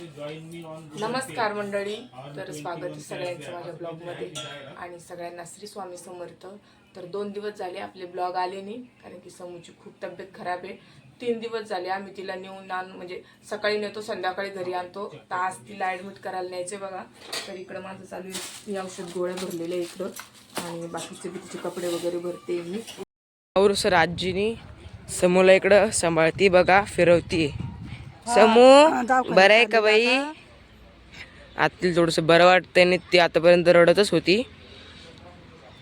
नमस्कार मंडळी, तर स्वागत आहे सगळ्यांचं माझ्या ब्लॉगमध्ये आणि सगळ्यांना श्री स्वामी समर्थ. तर 2 दिवस झाले आपले ब्लॉग आले नाही, कारण की समूची खूप तब्येत खराब आहे. 3 दिवस झाले आम्ही तिला नेऊन म्हणजे सकाळी नेतो संध्याकाळी घरी आणतो. तर आज तिला ॲडमिट करायला न्यायचे बघा. तर इकडं माझं चालू आहे, औषध गोळ्या भरलेले आहे इकडं आणि बाकीचे तिचे कपडे वगैरे भरते मी. और सर आजीनी समूला इकडं सांभाळती बघा, फिरवती. समू बरं आहे का बाई? आता थोडंसं बरं वाटतंय आणि ती आतापर्यंत रडतच होती.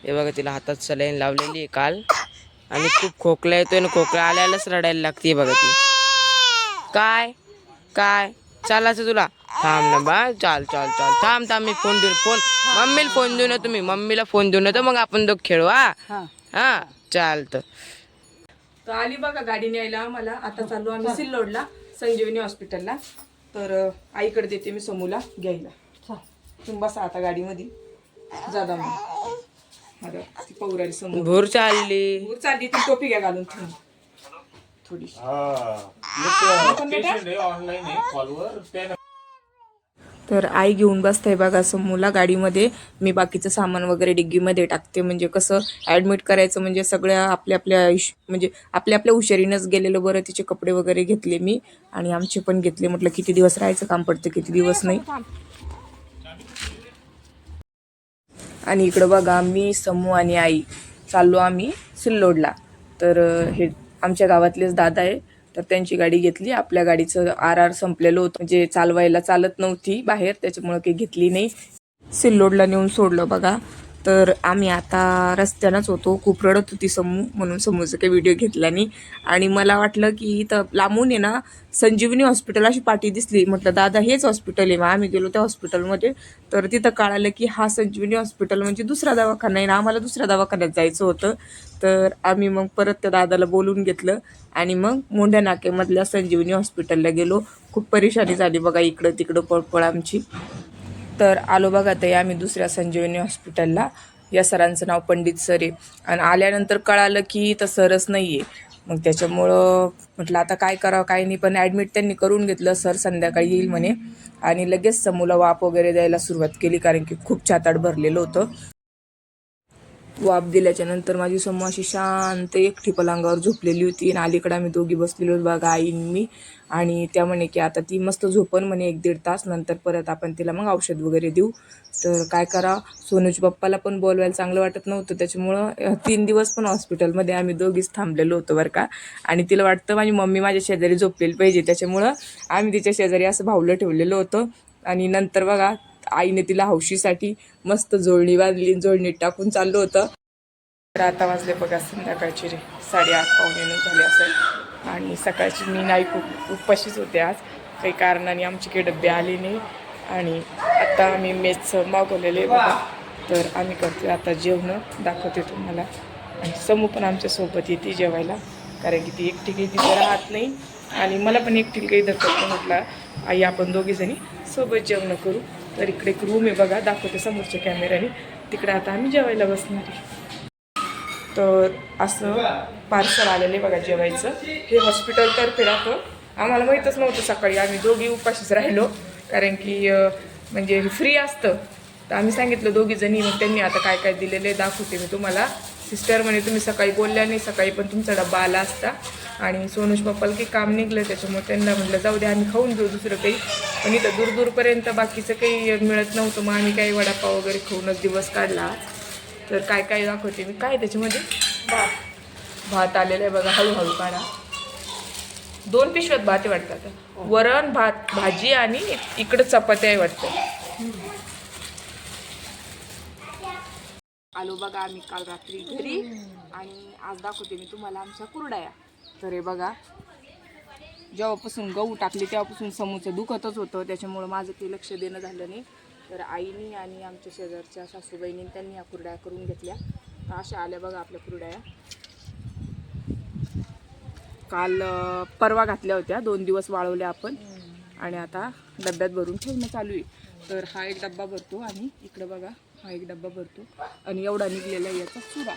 हे बघा तिला हातात सलाईन लावलेली आहे काल आणि खूप खोकला येतोय आणि खोकला आल्यालाच रडायला लागते बघा ती. काय काय चालायचं तुला? थांब ना बा, चाल चाल चाल, थांब थांब, मी फोन मम्मीला फोन देऊ ना, तुम्ही मम्मीला फोन देऊ ना, तर मग आपण दोघ खेळू. हा चालतं. तर आली बघा गाडी न्यायला मला. आता चालू आम्ही सिल्लोडला संजीवनी हॉस्पिटलला. तर आईकडे देते मी समूला घ्यायला. तुम्ही बसा आता गाडीमध्ये, जा मग. ती पौराली समोर भोर चालली ती टोपी घ्या घालून थोडी. तर आई घेऊन बसताय बघा समूला गाडीमध्ये. मी बाकीचं सामान वगैरे डिग्गीमध्ये टाकते, म्हणजे कसं ॲडमिट करायचं, म्हणजे सगळ्या आपल्या हुशारीनंच गेलेलं बरं. तिचे कपडे वगैरे घेतले मी आणि आमचे पण घेतले. म्हटलं किती दिवस राहायचं काम पडतं, किती दिवस नाही. आणि इकडं बघा मी, समू आणि आई चाललो आम्ही सिल्लोडला. तर हे आमच्या गावातलेच दादा आहे, तर त्यांची गाडी घेतली. आपल्या गाडीचं आर संपलेलं होतं, म्हणजे चालवायला चालत नव्हती बाहेर, त्याच्यामुळे काही घेतली नाही. सिल्लोडला नेऊन सोडलं बघा. तर आम्ही आता रस्त्यानंच होतो. खूप रडत होती समू, म्हणून समूचा काही व्हिडिओ घेतला नाही. आणि मला वाटलं की इथं लांबून आहे ना संजीवनी हॉस्पिटल अशी पाटी दिसली. म्हटलं दादा हेच हॉस्पिटल आहे. मग आम्ही गेलो त्या हॉस्पिटलमध्ये, तर तिथं कळालं की हा संजीवनी हॉस्पिटल म्हणजे दुसरा दवाखाना आहे ना, आम्हाला दुसऱ्या दवाखान्यात जायचं होतं. तर आम्ही मग परत त्या दादाला बोलून घेतलं आणि मग मोंढ्या नाक्यामधल्या संजीवनी हॉस्पिटलला गेलो. खूप परेशानी झाली बघा, इकडं तिकडं पळपळ आमची. तर आलो बघा ते आम्ही दुसऱ्या संजीवनी हॉस्पिटलला. या सरांचं नाव पंडित सर आहे. आणि आल्यानंतर कळालं की तर सरच नाही आहे. मग त्याच्यामुळं म्हटलं आता काय करावं काय नाही, पण ॲडमिट त्यांनी करून घेतलं. सर संध्याकाळी येईल म्हणे आणि लगेच समूला वाफ वगैरे द्यायला सुरुवात केली, कारण की खूप छाताड भरलेलं होतं. वाफ दिल्याच्या नंतर माझी समू अशी शांत एकटी पलंगावर झोपलेली होती आणि अलीकडे आम्ही दोघी बसलेलो बघा, आई मी. आणि त्या म्हणे की आता ती मस्त झोपन म्हणे 1-1.5 तास, नंतर परत आपण तिला मग औषध वगैरे देऊ. तर काय करा, सोनूच्या पप्पाला पण बोलवायला चांगलं वाटत नव्हतं, त्याच्यामुळं 3 दिवस पण हॉस्पिटलमध्ये आम्ही दोघीच थांबलेलो होतो बरं का. आणि तिला वाटतं माझी मम्मी माझ्या शेजारी झोपलेली पाहिजे, त्याच्यामुळं आम्ही तिच्या शेजारी असं भावलं ठेवलेलं होतं. आणि नंतर बघा आईने तिला हौशीसाठी मस्त जोडणी बांधली, जोडणीत टाकून चाललं होतं. तर आता वाजले बघा संध्याकाळचे 8:30-9 झाले असेल. आणि सकाळची मी नाही खूप उपाशीच होते आज, काही कारणाने आमचे काही डबे आले नाही. आणि आता आम्ही मेसचं मागवलेले बघा. तर आम्ही करतो आता जेवणं, दाखवते तुम्हाला. आणि समू पण आमच्यासोबत येते जेवायला, कारण की ती एकटी काही तिथं राहत नाही आणि मला पण एकटी काही धरत नाही. म्हटलं आई आपण दोघीजणी सोबत जेवणं करू. तर इकडे एक रूम आहे बघा, दाखवते समोरच्या कॅमेऱ्याने. तिकडे आता आम्ही जेवायला बसणार आहे. तर असं पार्सल आलेलं आहे बघा जेवायचं. हे हॉस्पिटलतर्फे राहतं. आम्हाला माहीतच नव्हतं, सकाळी आम्ही दोघी उपाशीच राहिलो, कारण की म्हणजे फ्री असतं. तर आम्ही सांगितलं दोघीजणी, मग त्यांनी आता काय काय दिलेलं आहे दाखवते मी तुम्हाला. सिस्टर म्हणे तुम्ही सकाळी बोलल्या नाही, सकाळी पण तुमचा डब्बा आला असता. आणि सोनूज पप्पाला काही काम निघलं, त्याच्यामुळे त्यांना म्हटलं जाऊ दे आम्ही खाऊन घेऊ दुसरं काही. पण इथं दूरपर्यंत बाकीचं काही मिळत नव्हतं, मग आम्ही काही वडापाव वगैरे खाऊनच दिवस काढला. तर काय काय दाखवते मी. काय त्याच्यामध्ये भात आलेलं आहे बघा, हळूहळू काढा. 2 पिशव्यात भात आहे वाटतं आता. वरण भात भाजी आणि इकडं चपात्या आहे वाटतं. आलो बघा आम्ही काल रात्री घरी आणि आज दाखवते मी तुम्हाला आमच्या कुरड्या. तर हे बघा, जेव्हापासून गहू टाकली तेव्हापासून समूचं दुखतच होतं, त्याच्यामुळं माझं काही लक्ष देणं झालं नाही. तर आईनी आणि आमच्या शेजारच्या सासूबाईंनी त्यांनी ह्या कुरड्या करून घेतल्या. अशा आल्या बघा आपल्या कुरड्या. काल परवा घातल्या होत्या, 2 दिवस वाळवल्या आपण आणि आता डब्यात भरून ठेवणं चालू आहे. तर हा एक डब्बा भरतो आणि इकडं बघा हा एक डब्बा भरतो आणि एवढा निघलेला आहे याचा चुरा.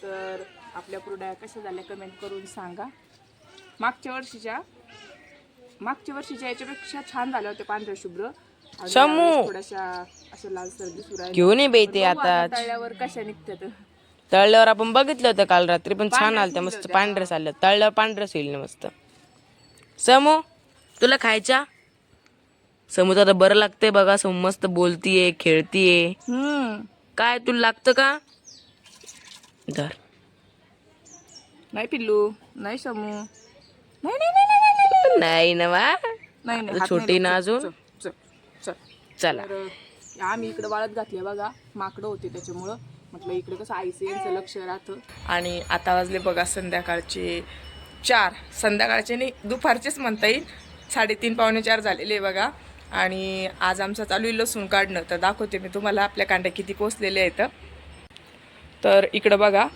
तर आपल्या कुरड्या कशा झाल्या कमेंट करून सांगा. मागच्या वर्षीच्या याच्यापेक्षा छान झाल्या होत्या पांढऱ्या शुभ्र. समू थोड्याशा अशा लाल सर्दी सुरू आहे. घेऊन ये बाई ते आता तळ्यावर कशा निघतात. तळल्यावर आपण बघितलं होतं काल रात्री, पण छान आलं मस्त पांढरं आलं. तळल्यावर पांढरं होईल ना मस्त. समू तुला खायच्या? समू आता बरं लागतंय बघा. समू मस्त बोलतीये खेळतीये. काय तुला लागतं का? धर. नाही पिल्लू, नाही समू, नाही नाही ना वा, नाही छोटी ना अजून. चला आम्ही इकडे वाळत घातली बघा. माकडं होते त्याच्यामुळं म्हटलं इकडे कसं आईचं यांचं लक्ष राहतं. आणि आता वाजले बघा संध्याकाळचे 4. संध्याकाळचे नाही, दुपारचेच म्हणता येईल. 3:30 पावणे 4 झालेले बघा. आणि आज आमचं चालू आहे लसूण काढणं. तर दाखवते मी तुम्हाला आपल्या कांड्या किती पोचलेले आहेत. तर इकडं बघा,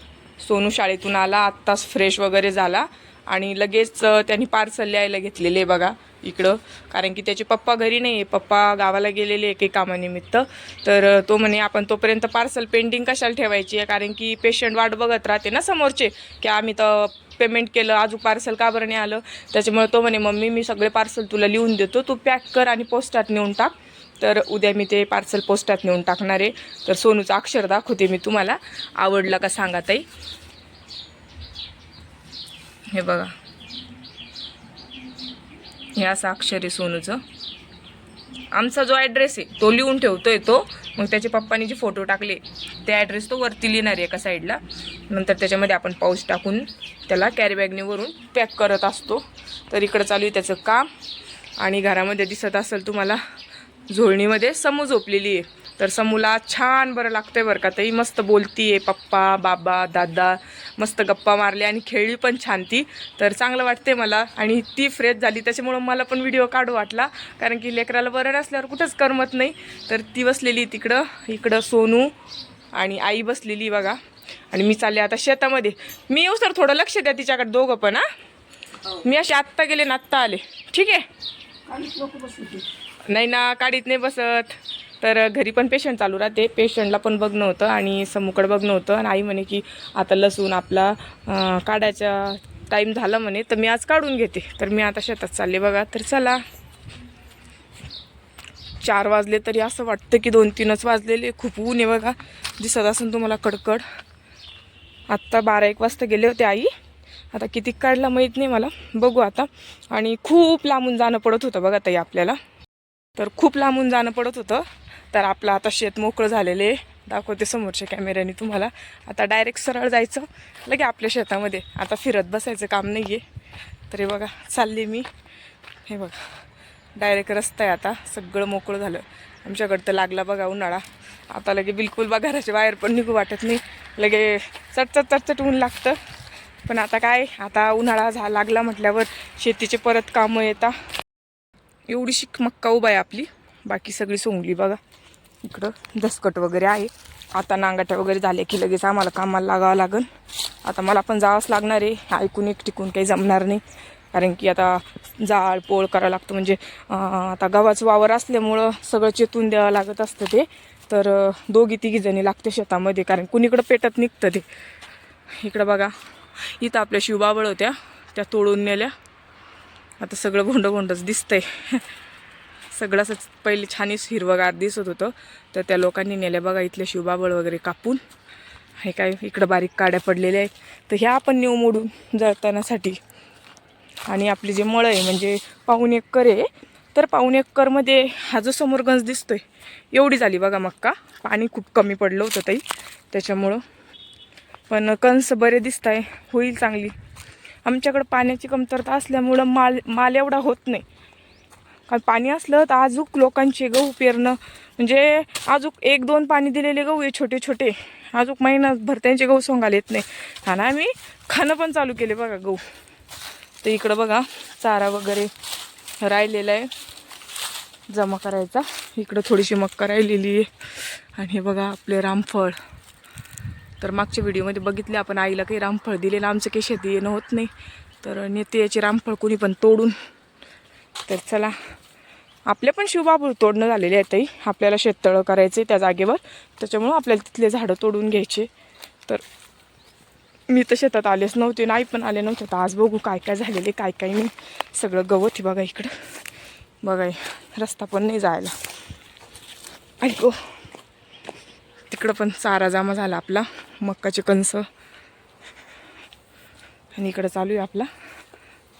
सोनू शाळेतून आला आत्ताच, फ्रेश वगैरे झाला आणि लगेच त्यांनी पार्सल लिहायला घेतलेले बघा इकडं. कारण की त्याचे पप्पा घरी नाही आहे, पप्पा गावाला गेलेले काही कामानिमित्त. तर तो म्हणे आपण तोपर्यंत पार्सल पेंडिंग कशाला ठेवायची आहे, कारण की पेशंट वाट बघत राहते ना समोरचे, की आम्ही तर पेमेंट केलं अजून पार्सल का बरं नाही आलं. त्याच्यामुळे तो म्हणे मम्मी मी सगळे पार्सल तुला लिहून देतो, तू पॅक कर आणि पोस्टात नेऊन टाक. तर उद्या मी ते पार्सल पोस्टात नेऊन टाकणार आहे. तर सोनूचं अक्षर दाखवते मी तुम्हाला, आवडलं का सांगा ताई. हे बघा, हे असं अक्षर आहे सोनूचं. आमचा जो ॲड्रेस आहे तो लिहून ठेवतोय तो. मग त्याचे पप्पांनी जे फोटो टाकले ते ॲड्रेस तो वरती लिहिणार आहे एका साईडला. नंतर त्याच्यामध्ये आपण पाऊच टाकून त्याला कॅरीबॅगने वरून पॅक करत असतो. तर इकडं चालू आहे त्याचं काम. आणि घरामध्ये दिसत असेल तुम्हाला झोळणीमध्ये समू झोपलेली आहे. तर समूला छान बरं लागतंय बरं का ताई. मस्त बोलतीये, पप्पा बाबा दादा मस्त गप्पा मारल्या आणि खेळली पण छान ती. तर चांगलं वाटते मला. आणि ती फ्रेश झाली त्याच्यामुळं मला पण व्हिडिओ काढू वाटला, कारण की लेकराला बरं नसल्यावर कुठंच करमत नाही. तर ती बसलेली तिकडं, इकडं सोनू आणि आई बसलेली बघा. आणि मी चालले आता शेतामध्ये. मी येऊ सर थोडं लक्ष द्या तिच्याकडे दोघं पण. मी असे आत्ता गेले ना आत्ता आले. ठीक आहे. नाही ना, काढीत नाही बसत. तर घरी पण पेशंट चालू राहते, पेशंटला पण बघणं होतं आणि समूकडं बघणं होतं. आणि आई म्हणे की आता लसूण आपला काढायचा टाईम झाला म्हणे, तर मी आज काढून घेते. तर मी आता शेतात चालले बघा. तर चला, 4 वाजले तरी असं वाटतं की 2-3च वाजलेले. खूप ऊन आहे बघा, दिसत असेल तुम्हाला कडकड. आत्ता 12-1 वाजता गेले होते आई. आता किती काढला माहीत नाही मला, बघू आता. आणि खूप लांबून जाणं पडत होतं बघा ताई आपल्याला. तर खूप लांबून जाणं पडत होतं. तर आपलं आता शेत मोकळं झालेले दाखवते समोरच्या कॅमेऱ्याने तुम्हाला. आता डायरेक्ट सरळ जायचं लगे आपल्या शेतामध्ये. आता फिरत बसायचं काम नाही आहे. तर हे बघा चालले मी. हे बघा डायरेक्ट रस्ता आहे. आता सगळं मोकळं झालं. आमच्याकडं तर लागला बघा उन्हाळा. आता लगे बिलकुल बघा घराच्या बाहेर पण निघू वाटत नाही. लगे चटचट ऊन लागतं. पण आता काय, आता उन्हाळा लागला म्हटल्यावर शेतीचे परत कामं येतात. एवढीशी मक्का उभा आहे आपली, बाकी सगळी सोंगली बघा. इकडं दसकट वगैरे आहे. आता नांगाट्या वगैरे झाले की लगेच आम्हाला कामाला लागावं लागेल. आता मला पण जावंच लागणार आहे. ऐकून टिकून काही जमणार नाही, कारण की आता जाळ पोळ करावं लागतं. म्हणजे आता गव्हाचं वावर असल्यामुळं सगळं चेतून द्यावं लागत असतं ते. तर 2-3 जणी लागते शेतामध्ये, कारण कुणीकडं पेटत निघतं ते. इकडं बघा, इथं आपल्या शिवबाबळ होत्या, त्या तोडून नेल्या. आता सगळं भोंडच दिसतंय. सगळं असंच पहिले छानच हिरवगार दिसत होतं, तर त्या लोकांनी नेल्या बघा इथले शिवबाबळ वगैरे कापून. हे काय इकडं बारीक काड्या पडलेल्या आहेत, तर ह्या आपण नेऊ मोडून जळतानासाठी. आणि आपली जे मळं आहे म्हणजे 1.25 एकर आहे. तर 1.25 एकरमध्ये हा जो समोर गंज दिसतोय एवढी झाली बघा मक्का. पाणी खूप कमी पडलं होतं ताई त्याच्यामुळं. पण कणस बरे दिसत आहे, होईल चांगली. आमच्याकडं पाण्याची कमतरता असल्यामुळं माल एवढा होत नाही. कारण पाणी असलं तर अजूक लोकांचे गहू पेरणं, म्हणजे अजूक 1-2 पाणी दिलेले गहू आहे छोटे छोटे, अजूक महिनाभर त्यांचे गहू सोंगायला येत नाही. आणि आम्ही खाणं पण चालू केले बघा गहू. तर इकडं बघा चारा वगैरे राहिलेला आहे जमा करायचा. इकडं थोडीशी मक्का राहिलेली आहे. आणि हे बघा आपले रामफळ. तर मागच्या व्हिडिओमध्ये बघितले आपण, आईला काही रामफळ दिलेलं. आमचं काही शेती येणं होत नाही, तर नेते याचे रामफळ कोणी पण तोडून. तर चला, आपले पण शिवबाबूळ तोडणं झालेले आहेत ताई. आपल्याला शेततळं करायचे त्या जागेवर, त्याच्यामुळं आपल्याला तिथले झाडं तोडून घ्यायचे. तर मी तर शेतात आलेच नव्हते, नाही पण आले नव्हते. तर आज बघू काय काय झालेले, काय काय नाही. सगळं गवत आहे बघा इकडं. बघा रस्ता पण नाही जायला. ऐको तिकडं पण चारा जमा झाला आपला, मक्काचे कणस. आणि इकडं चालू आहे आपला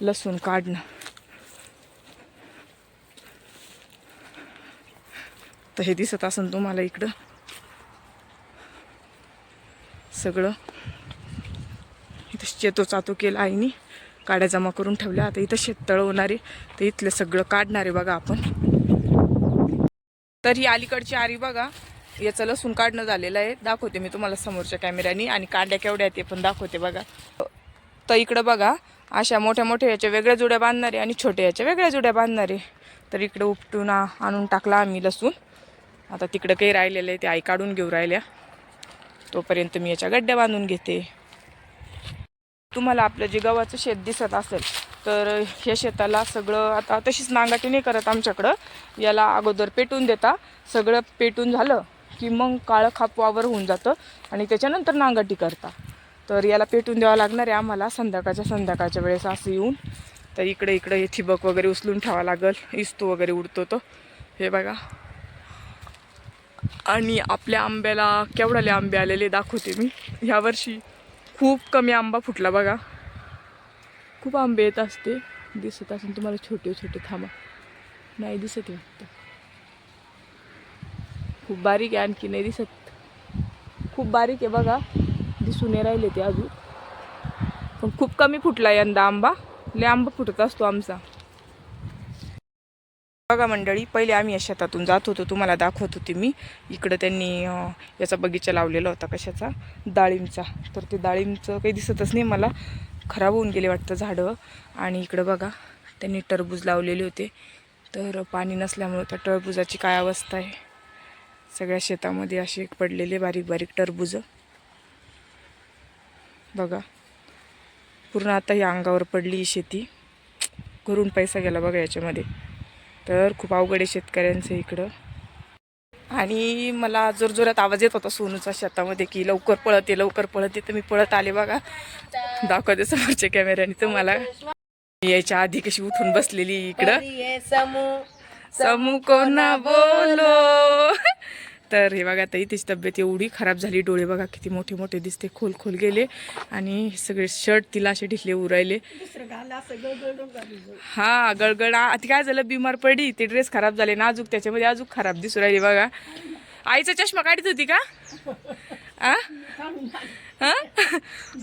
लसूण काढणं. तर हे दिसत असेल तुम्हाला इकडं सगळं. इथं शेतो चातो केला आईनी, काड्या जमा करून ठेवल्या. आता इथं शेततळ होणार आहे, तर इथलं सगळं काढणार आहे बघा आपण. तर ही अलीकडची आरी बघा, याचं लसूण काढणं झालेलं आहे. दाखवते मी तुम्हाला समोरच्या कॅमेऱ्यानी, आणि कांड्या केवढ्या ते पण दाखवते बघा. तर इकडं बघा अशा मोठ्या मोठ्या याच्या वेगळ्या जुड्या बांधणारे आणि छोट्या याच्या वेगळ्या जुड्या बांधणारे. तर इकडं उपटून आणून टाकला आम्ही लसूण. आता तिकडं काही राहिलेलं आहे ते आई काढून घेऊ राहिल्या. तोपर्यंत मी याच्या गड्ड्या बांधून घेते. तुम्हाला आपलं जे गव्हाचं शेत दिसत असेल, तर ह्या शेताला सगळं आता तशीच नांगाटी नाही करत आमच्याकडं. याला अगोदर पेटून देता. सगळं पेटून झालं की मग काळं खाप वावर होऊन जातं आणि त्याच्यानंतर नांगाटी करता. तर याला पेटून द्यावं लागणार आहे आम्हाला संध्याकाळच्या वेळेस असं येऊन. तर इकडे हे ठिबक वगैरे उचलून ठेवावं लागल. इस्तू वगैरे उडतो तो, हे बघा. आणि आपल्या आंब्याला केवढाले आंबे आलेले दाखवते मी. ह्या वर्षी खूप कमी आंबा फुटला बघा. खूप आंबे येत असते, दिसत असेल तुम्हाला छोटे छोटे. थांबा, नाही दिसत वाटतं. खूप बारीक आहे, आणखी नाही दिसत. खूप बारीक आहे बघा, दिसून नाही राहिले ते अजून. पण खूप कमी फुटला यंदा आंबा. लय आंबा फुटत असतो आमचा बघा मंडळी. पहिले आम्ही या शेतातून जात होतो, तुम्हाला दाखवत होते मी. इकडं त्यांनी याचा बगीचा लावलेला होता, कशाचा, डाळिंबचा. तर ते डाळिंबचं काही दिसतच नाही मला, खराब होऊन गेले वाटतं झाडं. आणि इकडं बघा त्यांनी टरबूज लावलेले होते. तर पाणी नसल्यामुळे त्या टरबुजाची काय अवस्था आहे. सगळ्या शेतामध्ये असे पडलेले बारीक बारीक टरबूज बघा. पूर्ण आता ही अंगावर पडली ही शेती. घरून पैसा गेला बघा याच्यामध्ये. तर खूप अवघड आहे शेतकऱ्यांचं इकडं. आणि मला जोरजोरात आवाज येत होता सोनूचा शेतामध्ये की लवकर पळते लवकर पळते. तर मी पळत आले बघा, दाखवते समोरच्या कॅमेऱ्याने तुम्हाला. यायच्या आधी कशी उठून बसलेली इकडं. समू कोणा बोलो. तर हे बघा ताई, तिची तब्येत एवढी खराब झाली. डोळे बघा किती मोठे मोठे दिसते, खोल खोल गेले. आणि सगळे शर्ट तिला असे ढिकले उरायले. हा गळगळ. ती काय झालं, बिमार पडली. ते ड्रेस खराब झाले नाजूक, त्याच्यामध्ये अजून खराब दिसू राहिली बघा. आईचा चष्मा काढत होती का?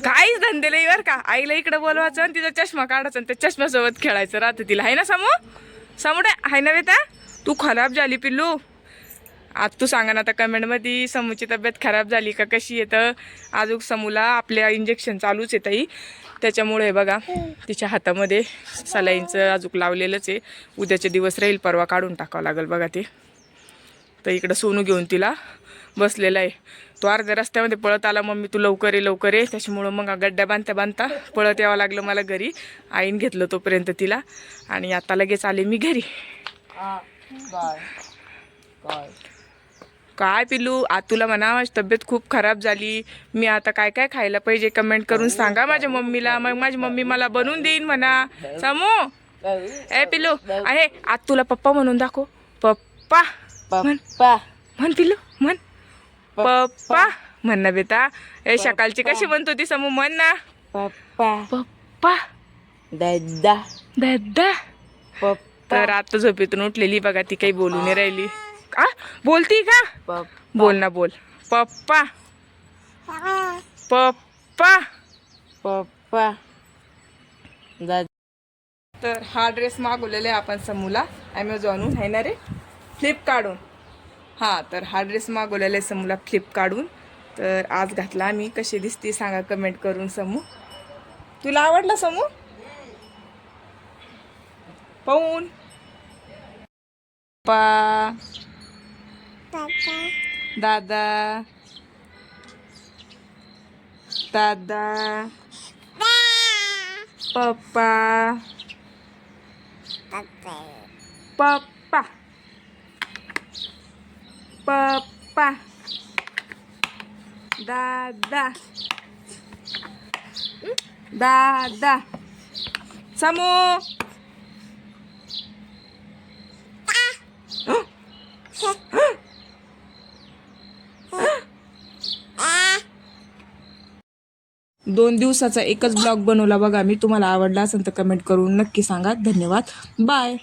काहीच धंदे नाही बरं का. आईला इकडे बोलवायचं आणि तिचा चष्मा काढायचा आणि त्या चष्म्यासोबत खेळायचं राहतं तिला. आहे ना समोर आहे ना बेटा? तू खराब झाली पिल्लू. आज तू सांगा ना आता कमेंटमध्ये, समूची तब्येत खराब झाली का कशी येतं. अजून समूला आपल्या इंजेक्शन चालूच आहे ताई, त्याच्यामुळे बघा तिच्या हातामध्ये सलाईनचं अजून लावलेलंच आहे. उद्याचे दिवस राहील, परवा काढून टाकावं लागेल बघा ते. तर इकडं सोनू घेऊन तिला बसलेला आहे. तो अर्ध्या रस्त्यामध्ये पळत आला, मम्मी तू लवकर ये लवकर ये. त्याच्यामुळं मग गड्ड्या बांधता बांधता पळत यावं लागलं मला घरी. आईन घेतलं तोपर्यंत तिला, आणि आता लगेच आले मी घरी. काय पिल्लू, आज तुला म्हणा माझी तब्येत खूप खराब झाली, मी आता काय काय खायला पाहिजे कमेंट करून सांगा माझ्या मम्मीला, मग माझी मम्मी मला बनवून देईन म्हणा. समू ए पिल्लू आहे, आज तुला पप्पा म्हणून दाखव. पप्पा पप्पा म्हण पिल्लू, म्हण पप्पा म्हण ना बेटा. ए सकाळची कशी म्हणत होती समू, म्हण ना. पप्पा पप्पा दादा दादा. पप्पा तर आता झोपेतून उठलेली बघा, ती काही बोलू नाही राहिली. आ बोलती का? बोल ना, बोल. पप्पा पप्पा पप्पा दादा. तर हा ड्रेस मागवलेला आहे आपण समूला ॲमेझॉनहून, आहे ना रे, फ्लिपकार्टहून. हां, तर हा ड्रेस मागवलेला आहे समूला फ्लिपकार्टहून. तर आज घातला आम्ही. कशी दिसते सांगा कमेंट करून. समू तुला आवडला समू? पाहून पप्पा दादा दादा पप्पा पप्पा पप्पा दादा दादा समू. दोन दिवसाचा एकच ब्लॉग बनवला बघा मी. तुम्हाला आवडला असेल तर कमेंट करून नक्की सांगा. धन्यवाद. बाय.